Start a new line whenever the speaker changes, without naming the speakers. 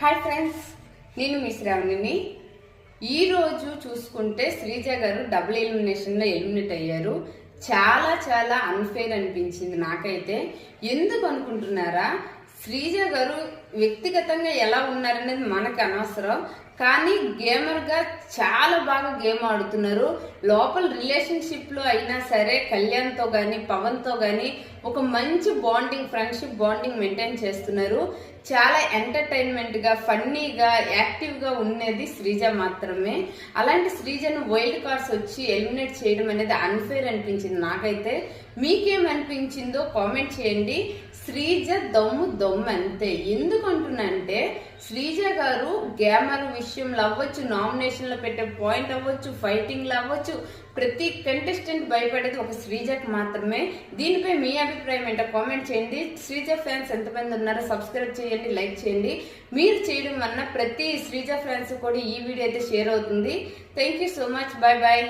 Hi friends, నేను మీ శ్రావణిని. ఈరోజు చూసుకుంటే శ్రీజ గారు డబుల్ ఎలిమినేషన్లో ఎలిమినేట్ అయ్యారు. చాలా చాలా అన్ఫెయిర్ అనిపించింది నాకైతే. ఎందుకు అనుకుంటున్నారా? శ్రీజ గారు వ్యక్తిగతంగా ఎలా ఉన్నారనేది మనకు అనవసరం, కానీ గేమర్గా చాలా బాగా గేమ్ ఆడుతున్నారు. లోపల రిలేషన్షిప్లో అయినా సరే కళ్యాణ్తో కానీ పవన్తో కానీ ఒక మంచి బాండింగ్, ఫ్రెండ్షిప్ బాండింగ్ మెయింటైన్ చేస్తున్నారు. చాలా ఎంటర్టైన్మెంట్గా, ఫన్నీగా, యాక్టివ్గా ఉన్నది శ్రీజ మాత్రమే. అలాంటి శ్రీజను వైల్డ్ కార్డ్స్ వచ్చి ఎలిమినేట్ చేయడం అనేది అన్ఫేర్ అనిపించింది నాకైతే. మీకేమనిపించిందో కామెంట్ చేయండి. శ్రీజ దమ్ము అంతే. ఎందుకు అంటున్నా అంటే, శ్రీజ గారు గేమర్ విషయంలో అవ్వచ్చు, నామినేషన్లో పెట్టే పాయింట్ అవ్వచ్చు, ఫైటింగ్లో అవ్వచ్చు, ప్రతి కంటెస్టెంట్ భయపడేది ఒక శ్రీజకు మాత్రమే. దీనిపై మీ అభిప్రాయం ఏంటో కామెంట్ చేయండి. శ్రీజ ఫ్యాన్స్ ఎంతమంది ఉన్నారో సబ్స్క్రైబ్ చేయండి, లైక్ చేయండి. మీరు చేయడం వల్ల ప్రతి శ్రీజ ఫ్యాన్స్ కూడా ఈ వీడియో అయితే షేర్ అవుతుంది. Thank you so much. Bye bye.